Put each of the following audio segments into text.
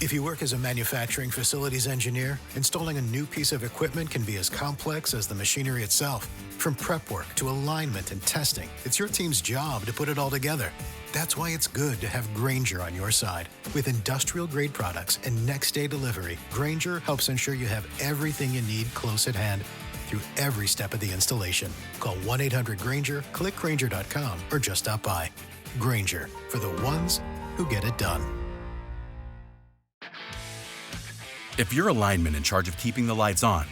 If you work as a manufacturing facilities engineer, installing a new piece of equipment can be as complex as the machinery itself. From prep work to alignment and testing, it's your team's job to put it all together. That's why it's good to have Grainger on your side. With industrial-grade products and next-day delivery, Grainger helps ensure you have everything you need close at hand through every step of the installation. Call 1-800-GRAINGER, click Grainger.com, or just stop by. Grainger, for the ones who get it done. If you're a lineman in charge of keeping the lights on,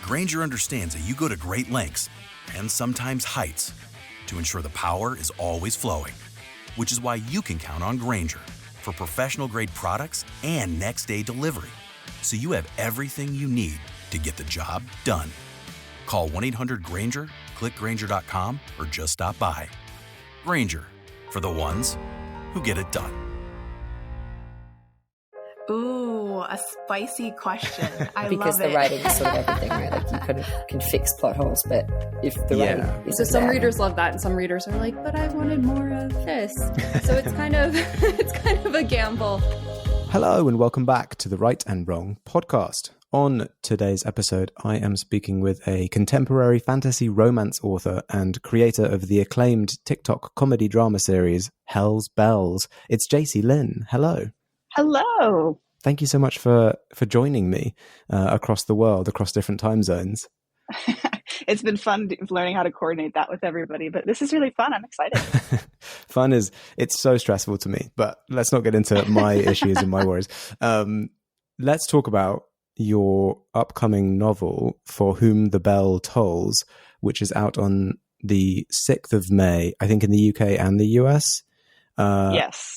Grainger understands that you go to great lengths and sometimes heights to ensure the power is always flowing, which is why you can count on Grainger for professional-grade products and next-day delivery, so you have everything you need to get the job done. Call 1-800-GRAINGER, click Grainger.com, or just stop by. Grainger, for the ones who get it done. Ooh, a spicy question. I because love the writing is sort of everything, right? Like you can fix plot holes, but if the writing is so some readers love that, and some readers are like, "But I wanted more of this." So it's kind of a gamble. Hello and welcome back to the Right and Wrong podcast. On today's episode, I am speaking with a contemporary fantasy romance author and creator of the acclaimed TikTok comedy drama series Hell's Bells. It's Jaysea Lynn. Hello. Hello. Thank you so much for joining me across the world, across different time zones. It's been fun learning how to coordinate that with everybody, but this is really fun. I'm excited. It's so stressful to me, but let's not get into my issues and my worries. Let's talk about your upcoming novel, For Whom the Bell Tolls, which is out on the 6th of May, I think in the UK and the US. Yes.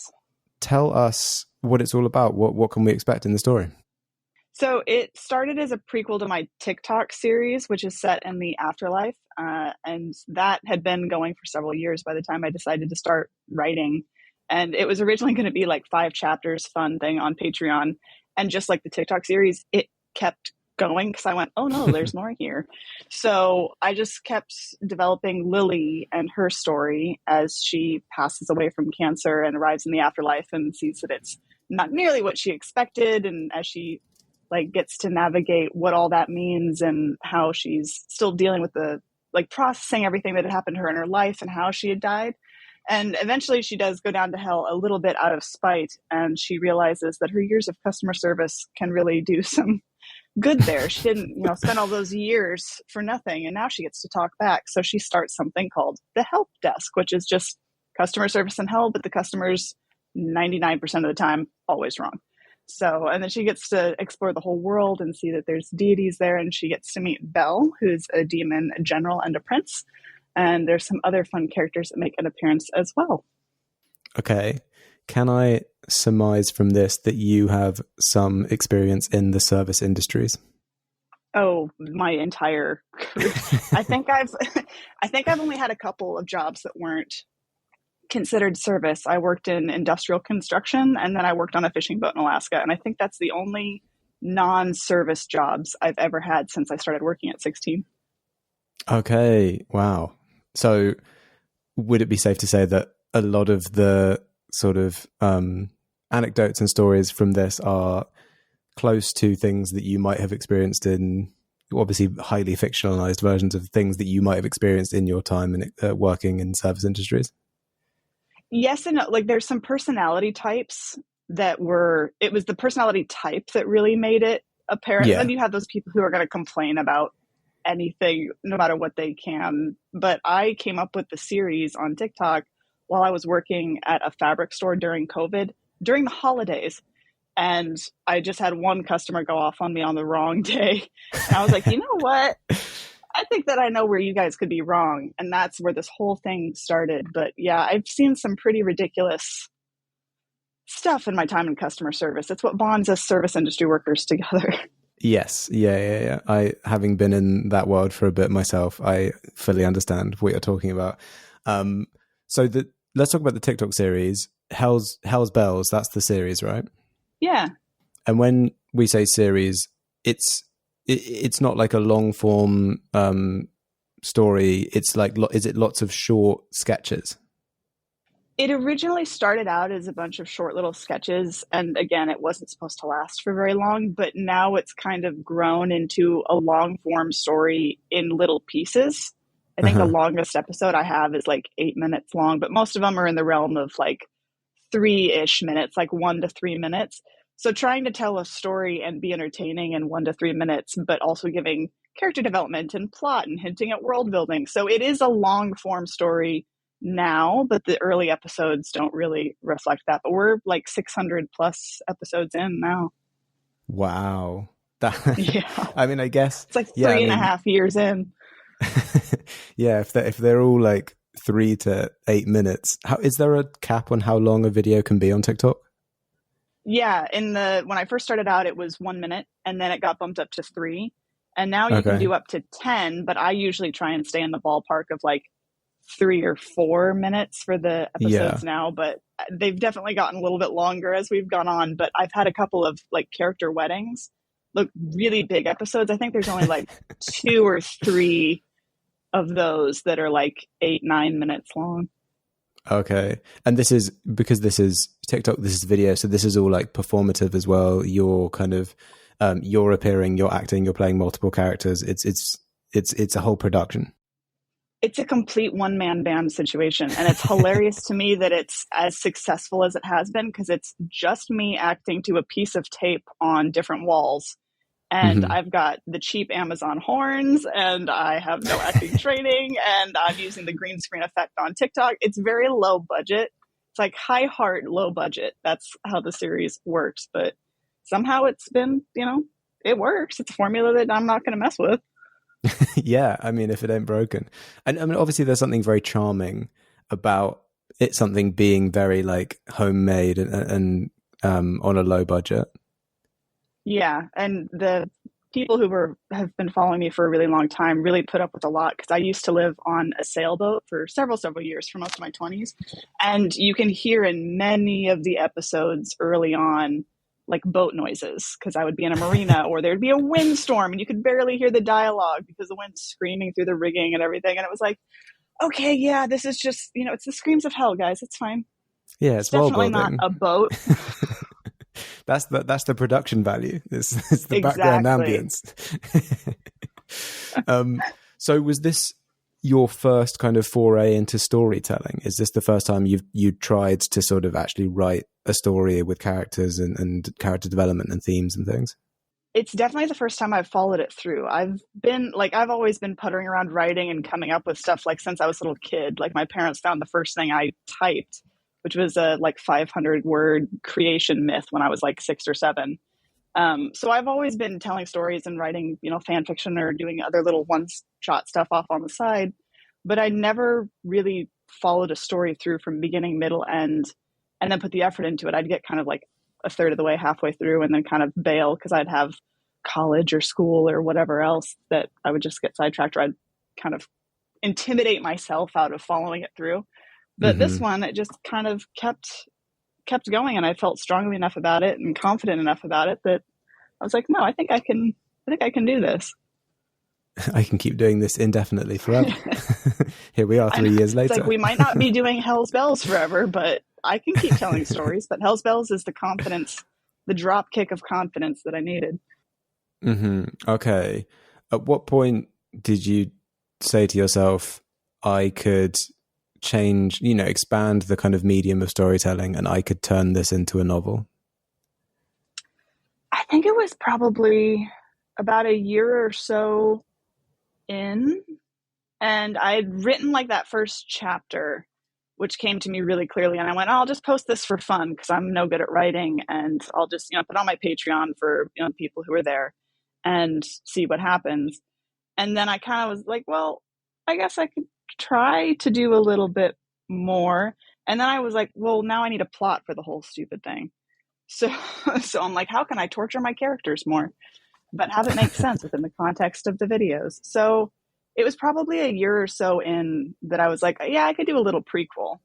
Tell us what it's all about. What can we expect in the story? So it started as a prequel to my TikTok series, which is set in the afterlife. And that had been going for several years by the time I decided to start writing. And it was originally going to be like 5 chapters, fun thing on Patreon. And just like the TikTok series, it kept going because I went, oh no, there's more here. So I just kept developing Lily and her story as she passes away from cancer and arrives in the afterlife and sees that it's not nearly what she expected. And as she gets to navigate what all that means and how she's still dealing with the processing everything that had happened to her in her life and how she had died. And eventually she does go down to hell a little bit out of spite. And she realizes that her years of customer service can really do some good there. She didn't, spend all those years for nothing. And now she gets to talk back. So she starts something called the help desk, which is just customer service in hell, but the customers 99% of the time always wrong. So, and then she gets to explore the whole world and see that there's deities there. And she gets to meet Belle, who's a demon, a general, and a prince. And there's some other fun characters that make an appearance as well. Okay. Can I surmise from this that you have some experience in the service industries? Oh, my entire career. I think I've only had a couple of jobs that weren't considered service. I worked in industrial construction, and then I worked on a fishing boat in Alaska. And I think that's the only non-service jobs I've ever had since I started working at 16. Okay. Wow. So would it be safe to say that a lot of the sort of anecdotes and stories from this are close to things that you might have experienced in, obviously highly fictionalized versions of things that you might have experienced in your time in working in service industries? Yes and no. There's some personality types it was the personality type that really made it apparent. Yeah. Then you have those people who are going to complain about anything, no matter what they can. But I came up with the series on TikTok while I was working at a fabric store during COVID, during the holidays. And I just had one customer go off on me on the wrong day. And I was like, you know what? I think that I know where you guys could be wrong. And that's where this whole thing started. But yeah, I've seen some pretty ridiculous stuff in my time in customer service. It's what bonds us service industry workers together. Yes. Yeah. I, having been in that world for a bit myself, I fully understand what you're talking about. Let's talk about the TikTok series, Hell's Bells. That's the series, right? Yeah. And when we say series, it's not like a long form story. It's like, is it lots of short sketches? It originally started out as a bunch of short little sketches. And again, it wasn't supposed to last for very long, but now it's kind of grown into a long form story in little pieces. I think the longest episode I have is like 8 minutes long, but most of them are in the realm of like 3-ish minutes, like 1 to 3 minutes. So trying to tell a story and be entertaining in 1 to 3 minutes, but also giving character development and plot and hinting at world building. So it is a long form story now, but the early episodes don't really reflect that. But we're like 600 plus episodes in now. Wow. That, yeah. I mean, I guess it's like 3.5 years in. Yeah, if they're all like 3 to 8 minutes, is there a cap on how long a video can be on TikTok? Yeah, when I first started out, it was 1 minute, and then it got bumped up to 3, and now you can do up to 10. But I usually try and stay in the ballpark of like 3 or 4 minutes for the episodes now. But they've definitely gotten a little bit longer as we've gone on. But I've had a couple of like character weddings, look, really big episodes. I think there's only like 2 or 3 of those that are like 8-9 minutes long. Okay. And this is because this is TikTok, this is video, so this is all like performative as well. You're kind of you're appearing, you're acting, you're playing multiple characters. It's a whole production. It's a complete one-man band situation, and it's hilarious to me that it's as successful as it has been, because it's just me acting to a piece of tape on different walls. And I've got the cheap Amazon horns, and I have no acting training, and I'm using the green screen effect on TikTok. It's very low budget. It's like high heart, low budget. That's how the series works. But somehow it's been, it works. It's a formula that I'm not going to mess with. Yeah, I mean, if it ain't broken. And I mean, obviously there's something very charming about it, something being very like homemade and on a low budget. Yeah, and the people who have been following me for a really long time really put up with a lot, because I used to live on a sailboat for several years, for most of my 20s. And you can hear in many of the episodes early on, like boat noises, because I would be in a marina or there'd be a windstorm and you could barely hear the dialogue because the wind's screaming through the rigging and everything. And it was like, okay, yeah, this is just, it's the screams of hell, guys. It's fine. Yeah, it's definitely not a boat. That's the production value. It's the background ambience. So was this your first kind of foray into storytelling? Is this the first time you tried to sort of actually write a story with characters and character development and themes and things? It's definitely the first time I've followed it through. I've always been puttering around writing and coming up with stuff like since I was a little kid. Like my parents found the first thing I typed, which was a like 500 word creation myth when I was like 6 or 7. So I've always been telling stories and writing, fan fiction or doing other little one-shot stuff off on the side. But I never really followed a story through from beginning, middle, end, and then put the effort into it. I'd get kind of like a third of the way, halfway through, and then kind of bail because I'd have college or school or whatever else that I would just get sidetracked, or I'd kind of intimidate myself out of following it through. But this one, it just kind of kept going, and I felt strongly enough about it and confident enough about it that I was like, no, I think I can do this. I can keep doing this indefinitely forever. Here we are 3 years later. It's like, we might not be doing Hell's Bells forever, but I can keep telling stories. But Hell's Bells is the confidence, the drop kick of confidence that I needed. Okay. At what point did you say to yourself, I could change, expand the kind of medium of storytelling and I could turn this into a novel? I think it was probably about a year or so in, and I'd written like that first chapter, which came to me really clearly. And I went, I'll just post this for fun because I'm no good at writing, and I'll just, put on my Patreon for, people who are there and see what happens. And then I kind of was like, well, I guess I could try to do a little bit more. And then I was like, well, now I need a plot for the whole stupid thing. So I'm like, how can I torture my characters more, but have it make sense within the context of the videos? So it was probably a year or so in that I was like, yeah, I could do a little prequel,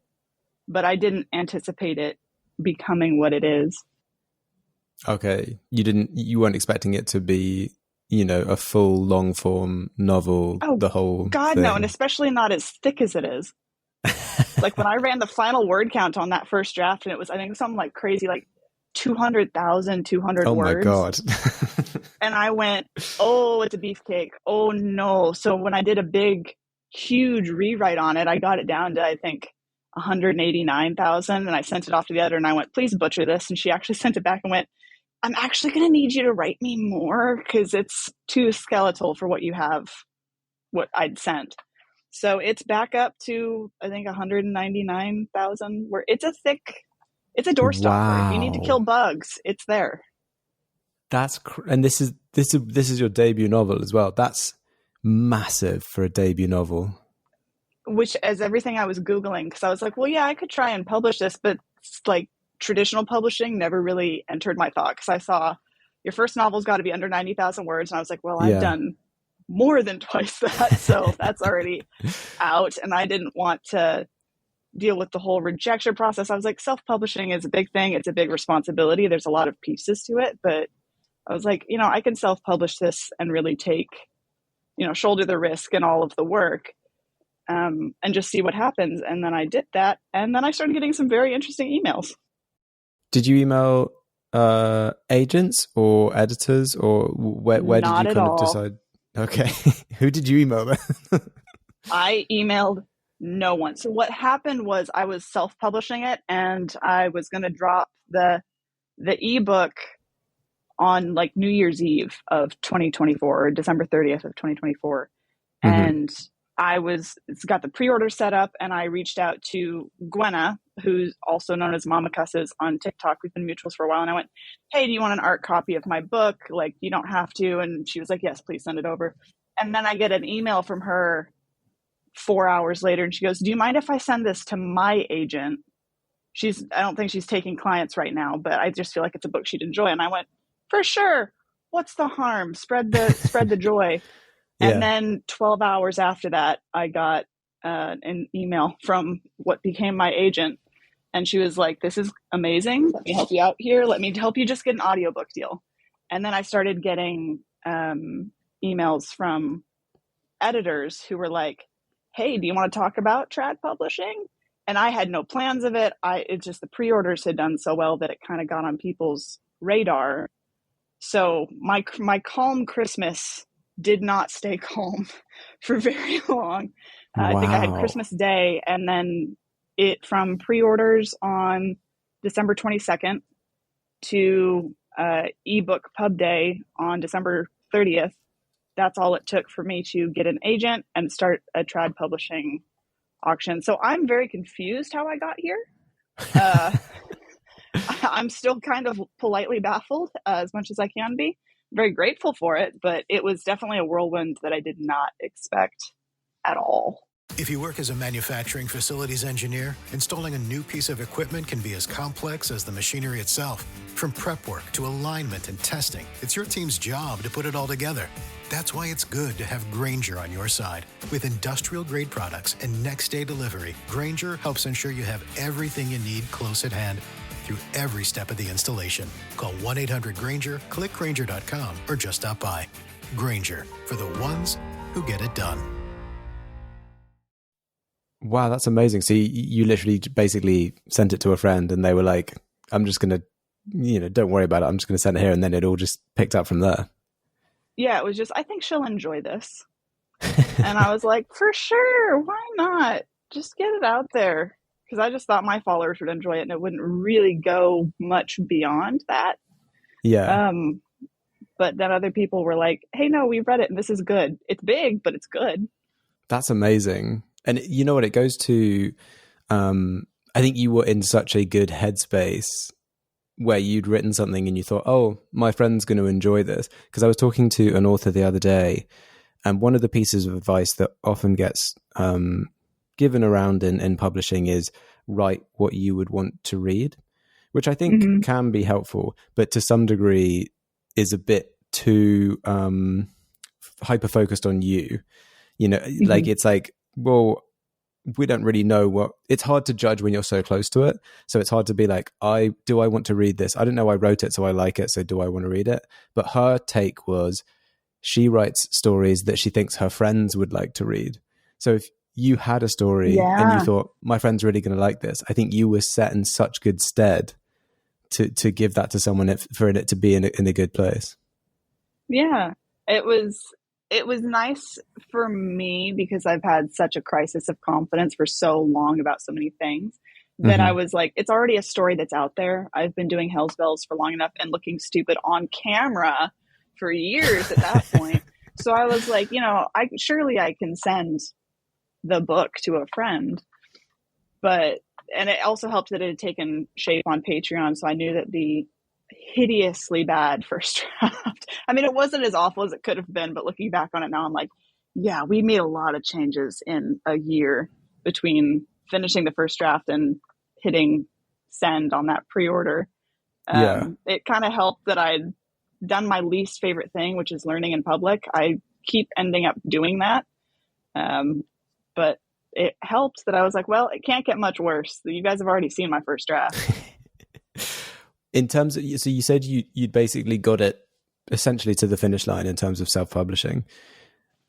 but I didn't anticipate it becoming what it is. Okay. You weren't expecting it to be, a full long form novel, the whole God, thing. no. And especially not as thick as it is. Like when I ran the final word count on that first draft, and it was, I think, something like crazy, like 200,200 Oh words. my God. And I went, oh, it's a beefcake. Oh no. So when I did a big, huge rewrite on it, I got it down to, I think, 189,000. And I sent it off to the editor and I went, please butcher this. And she actually sent it back and went, I'm actually going to need you to write me more because it's too skeletal for what you have, what I'd sent. So it's back up to, I think, 199,000, where it's a doorstopper. Wow. If you need to kill bugs, it's there. And this is your debut novel as well. That's massive for a debut novel. Which, as everything I was Googling, because I was like, well, yeah, I could try and publish this, but like traditional publishing never really entered my thought, because I saw your first novel's got to be under 90,000 words. And I was like, well, I've done more than twice that. So that's already out. And I didn't want to deal with the whole rejection process. I was like, self-publishing is a big thing. It's a big responsibility. There's a lot of pieces to it. But I was like, I can self-publish this and really take, shoulder the risk and all of the work. And just see what happens. And then I did that. And then I started getting some very interesting emails. Did you email agents or editors, or where did you kind of decide? Okay. Who did you email then? I emailed no one. So what happened was I was self-publishing it, and I was going to drop the ebook on like New Year's Eve of 2024, or December 30th of 2024. Mm-hmm. And it's got the pre-order set up, and I reached out to Gwenna, who's also known as Mama Cusses on TikTok. We've been mutuals for a while. And I went, hey, do you want an art copy of my book? Like, you don't have to. And she was like, yes, please send it over. And then I get an email from her 4 hours later, and she goes, do you mind if I send this to my agent? I don't think she's taking clients right now, but I just feel like it's a book she'd enjoy. And I went, for sure. What's the harm? Spread the joy. And then 12 hours after that, I got an email from what became my agent. And she was like, this is amazing. Let me help you out here. Let me help you just get an audiobook deal. And then I started getting emails from editors who were like, hey, do you want to talk about trad publishing? And I had no plans of it. It's just the pre-orders had done so well that it kind of got on people's radar. So my calm Christmas did not stay calm for very long. Wow. I think I had Christmas Day, and then it from pre-orders on December 22nd to ebook pub day on December 30th. That's all it took for me to get an agent and start a trad publishing auction. So I'm very confused how I got here. I'm still kind of politely baffled as much as I can be. Very grateful for it, but it was definitely a whirlwind that I did not expect at all. If you work as a manufacturing facilities engineer, installing a new piece of equipment can be as complex as the machinery itself. From prep work to alignment and testing, it's your team's job to put it all together. That's why it's good to have Grainger on your side. With industrial-grade products and next-day delivery, Grainger helps ensure you have everything you need close at hand through every step of the installation. Call 1-800-GRAINGER, click Grainger.com, or just stop by. Grainger, for the ones who get it done. Wow, that's amazing. So you literally basically sent it to a friend, and they were like, I'm just going to, don't worry about it. I'm just going to send it here. And then it all just picked up from there. Yeah, it was just, I think she'll enjoy this. And I was like, for sure. Why not? Just get it out there. Because I just thought my followers would enjoy it, and it wouldn't really go much beyond that. Yeah. But then other people were like, hey, no, we read it, and this is good. It's big, but it's good. That's amazing. And you know what? It goes to, I think you were in such a good headspace where you'd written something and you thought, oh, my friend's going to enjoy this. Because I was talking to an author the other day, and one of the pieces of advice that often gets given around in publishing is write what you would want to read, which I think can be helpful, but to some degree is a bit too hyper-focused on you. Like it's like, well, we don't really know what, it's hard to judge when you're so close to it. So it's hard to be like, do I want to read this? I don't know, I wrote it, so I like it. So do I want to read it? But her take was she writes stories that she thinks her friends would like to read. So you had a story and you thought, my friend's really going to like this. I think you were set in such good stead to give that to someone for it to be in a good place. Yeah, it was nice for me because I've had such a crisis of confidence for so long about so many things that I was like, it's already a story that's out there. I've been doing Hell's Bells for long enough and looking stupid on camera for years at that point. So I was like, I can send the book to a friend, and it also helped that it had taken shape on Patreon. So I knew that the hideously bad first draft, I mean, it wasn't as awful as it could have been, but looking back on it now, I'm like, yeah, we made a lot of changes in a year between finishing the first draft and hitting send on that pre-order. It kind of helped that I'd done my least favorite thing, which is learning in public. I keep ending up doing that. But it helped that I was like, well, it can't get much worse. You guys have already seen my first draft. In terms of, so you said you'd basically got it essentially to the finish line in terms of self-publishing.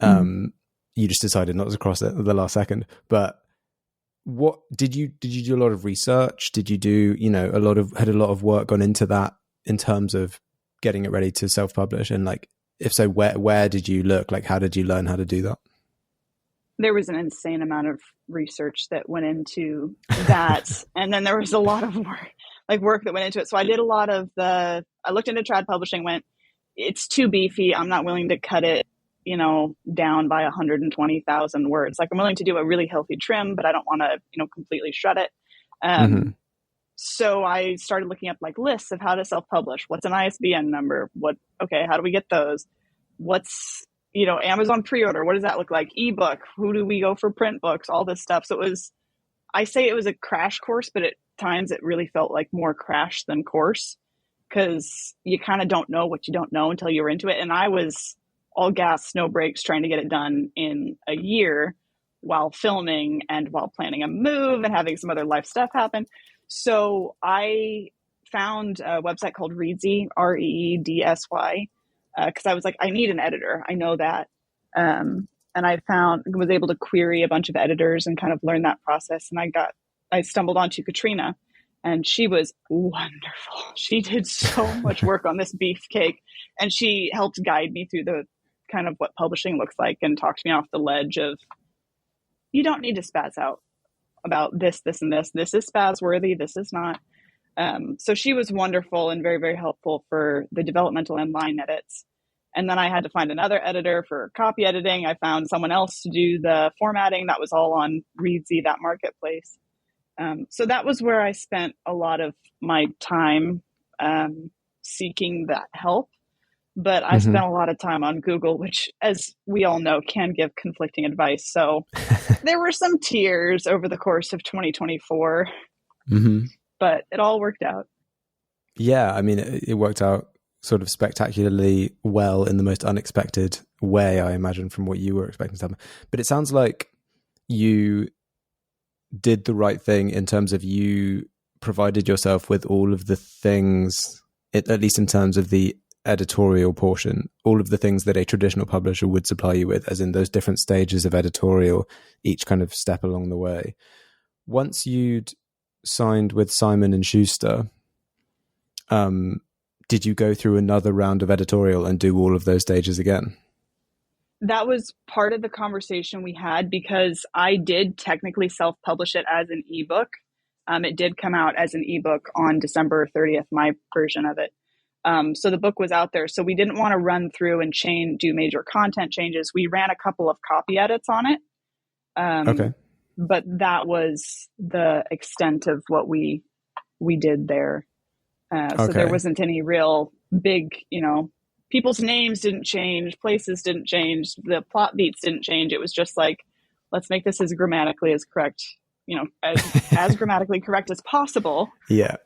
You just decided not to cross it at the last second. But what did you do a lot of research? Did you do, had a lot of work gone into that in terms of getting it ready to self-publish? And like, if so, where did you look? Like, how did you learn how to do that? There was an insane amount of research that went into that. And then there was a lot of work that went into it. So I did a lot of I looked into trad publishing, went, it's too beefy. I'm not willing to cut it, down by 120,000 words. Like, I'm willing to do a really healthy trim, but I don't want to, completely shred it. So I started looking up like lists of how to self-publish. What's an ISBN number? How do we get those? What's, Amazon pre-order? What does that look like? Ebook? Who do we go for print books? All this stuff. So I say it was a crash course, but at times it really felt like more crash than course, because you kind of don't know what you don't know until you're into it. And I was all gas, no brakes, trying to get it done in a year while filming and while planning a move and having some other life stuff happen. So I found a website called Reedsy, Reedsy, because I was like, I need an editor. I know that. And I was able to query a bunch of editors and kind of learn that process. And I stumbled onto Katrina, and she was wonderful. She did so much work on this beefcake, and she helped guide me through the kind of what publishing looks like and talked me off the ledge of, you don't need to spaz out about this, this, and this. This is spaz worthy. This is not. So she was wonderful and very, very helpful for the developmental and line edits. And then I had to find another editor for copy editing. I found someone else to do the formatting. That was all on Reedsy, that marketplace. So that was where I spent a lot of my time seeking that help. But I spent a lot of time on Google, which, as we all know, can give conflicting advice. So there were some tears over the course of 2024, but it all worked out. Yeah, I mean, it worked out sort of spectacularly well in the most unexpected way, I imagine, from what you were expecting to happen. But it sounds like you did the right thing in terms of you provided yourself with all of the things, at least in terms of the editorial portion, all of the things that a traditional publisher would supply you with, as in those different stages of editorial, each kind of step along the way. Once you'd signed with Simon & Schuster, did you go through another round of editorial and do all of those stages again? That was part of the conversation we had, because I did technically self-publish it as an ebook. It did come out as an ebook on December 30th, my version of it. So the book was out there. So we didn't want to run through and do major content changes. We ran a couple of copy edits on it. Okay. But that was the extent of what we did there. So there wasn't any real big, people's names didn't change, places didn't change, the plot beats didn't change. It was just like, let's make this as grammatically as correct, as grammatically correct as possible. Yeah.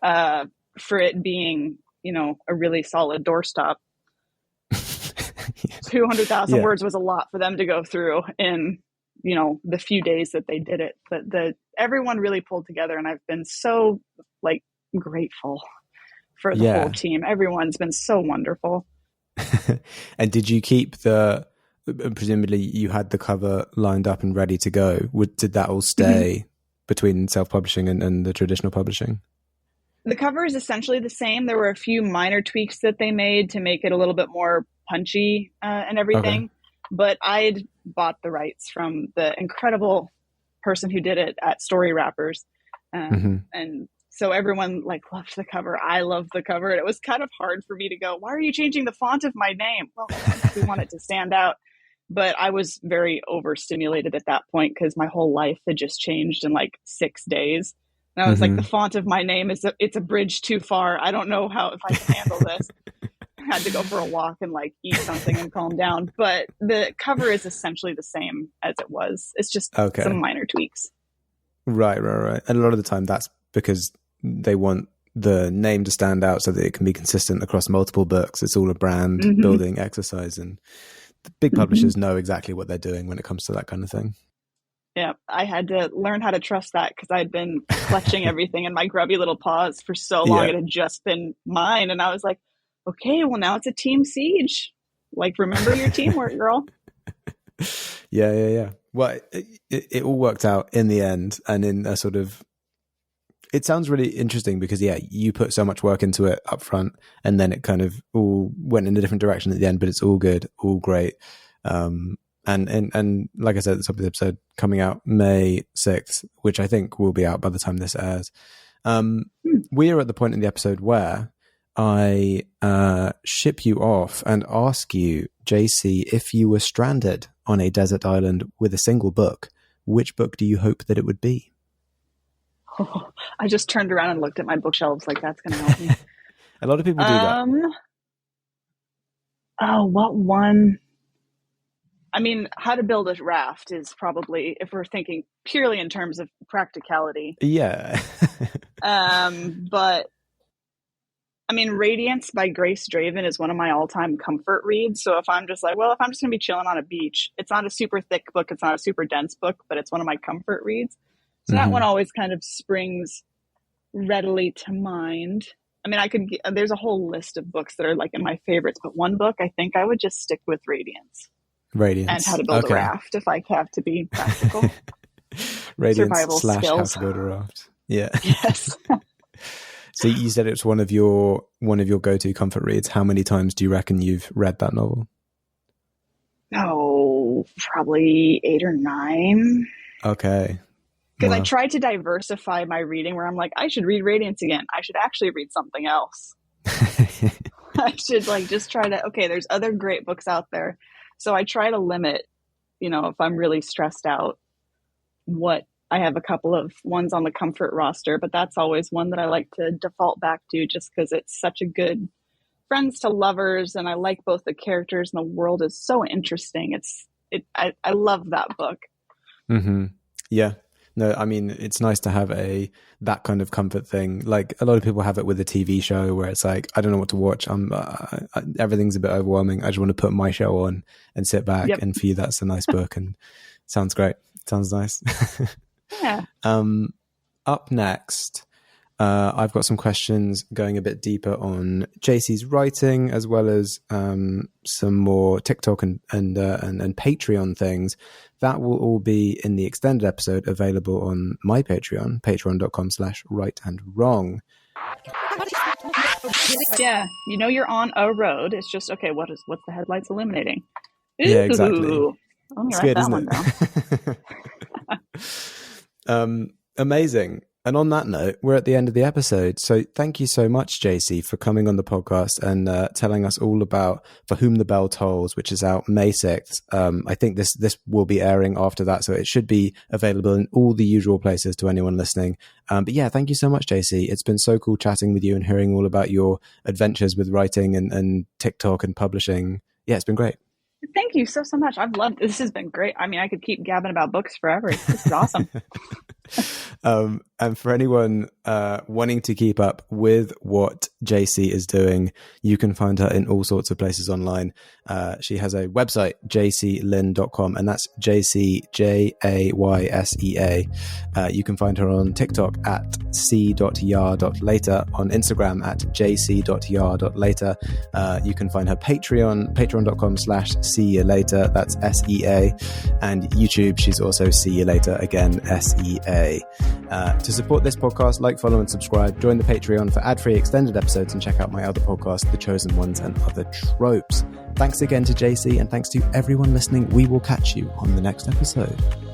For it being, a really solid doorstop. 200,000 words was a lot for them to go through in, the few days that they did it. But everyone really pulled together, and I've been so grateful for the whole team. Everyone's been so wonderful. And did you keep the presumably you had the cover lined up and ready to go. Did that all stay between self-publishing and the traditional publishing? The cover is essentially the same. There were a few minor tweaks that they made to make it a little bit more punchy and everything. Okay. But I'd bought the rights from the incredible person who did it at Story Wrappers. And so everyone loved the cover. I loved the cover. And it was kind of hard for me to go, why are you changing the font of my name? Well, we want it to stand out. But I was very overstimulated at that point because my whole life had just changed in 6 days. And I was like, the font of my name it's a bridge too far. I don't know if I can handle this. I had to go for a walk and eat something and calm down. But the cover is essentially the same as it was. It's just some minor tweaks. Right. And a lot of the time that's because they want the name to stand out so that it can be consistent across multiple books. It's all a brand building exercise, and the big publishers know exactly what they're doing when it comes to that kind of thing. Yeah, I had to learn how to trust that because I'd been clutching everything in my grubby little paws for so long. Yeah. It had just been mine. And I was like, okay, well, now it's a team siege. Remember your teamwork, girl. Yeah. Well, it all worked out in the end, and in a sort of, it sounds really interesting because you put so much work into it up front, and then it kind of all went in a different direction at the end, but it's all good, all great. And like I said at the top of the episode, coming out May 6th, which I think will be out by the time this airs. We are at the point in the episode where I ship you off and ask you, Jaysea, if you were stranded on a desert island with a single book, which book do you hope that it would be? Oh, I just turned around and looked at my bookshelves that's going to help me. A lot of people do that. Oh, what one? I mean, How to Build a Raft is probably, if we're thinking purely in terms of practicality. Yeah. But I mean, Radiance by Grace Draven is one of my all-time comfort reads. So if I'm just if I'm just going to be chilling on a beach, it's not a super thick book. It's not a super dense book, but it's one of my comfort reads. So that one always kind of springs readily to mind. I mean, there's a whole list of books that are in my favorites, but one book, I think I would just stick with Radiance. And How to Build a Raft, if I have to be practical. Radiance Survival / skills. How to Build a Raft. Yeah. Yes. So you said it's one of your go-to comfort reads. How many times do you reckon you've read that novel? Oh, probably 8 or 9. Okay. Because I tried to diversify my reading where I'm I should read Radiance again. I should actually read something else. I should just try to, there's other great books out there. So I try to limit, if I'm really stressed out, I have a couple of ones on the comfort roster, but that's always one that I like to default back to just because it's such a good friends to lovers. And I like both the characters and the world is so interesting. I love that book. Mm-hmm. Yeah. No, I mean, it's nice to have that kind of comfort thing. A lot of people have it with a TV show where it's I don't know what to watch. Everything's a bit overwhelming. I just want to put my show on and sit back. Yep. And for you, that's a nice book and sounds great. Sounds nice. Yeah. Up next, I've got some questions going a bit deeper on Jaycea's writing, as well as some more TikTok and Patreon things. That will all be in the extended episode available on my Patreon, patreon.com/rightandwrong. Yeah, you're on a road. It's just, what's the headlights illuminating? Ooh. Yeah, exactly. Let me write that one down. Amazing. And on that note, we're at the end of the episode. So thank you so much, Jaysea, for coming on the podcast and telling us all about For Whom the Bell Tolls, which is out May 6th. I think this will be airing after that, so it should be available in all the usual places to anyone listening. But yeah, thank you so much, Jaysea. It's been so cool chatting with you and hearing all about your adventures with writing and TikTok and publishing. Yeah, it's been great. Thank you so much. I've loved this. Has been great. I mean, I could keep gabbing about books forever. This is awesome. And for anyone wanting to keep up with what Jaysea is doing, you can find her in all sorts of places online. She has a website, jaysealynn.com, and that's Jaysea, Jaysea. You can find her on TikTok at c.yar.later, on Instagram at jc.yar.later. You can find her Patreon, patreon.com/seeyoulater, that's SEA, and YouTube, she's also See You Later, again, SEA. To support this podcast, like, follow, and subscribe. Join the Patreon for ad-free extended episodes, and check out my other podcast, The Chosen Ones and Other Tropes. Thanks again to Jaysea, and thanks to everyone listening. We will catch you on the next episode.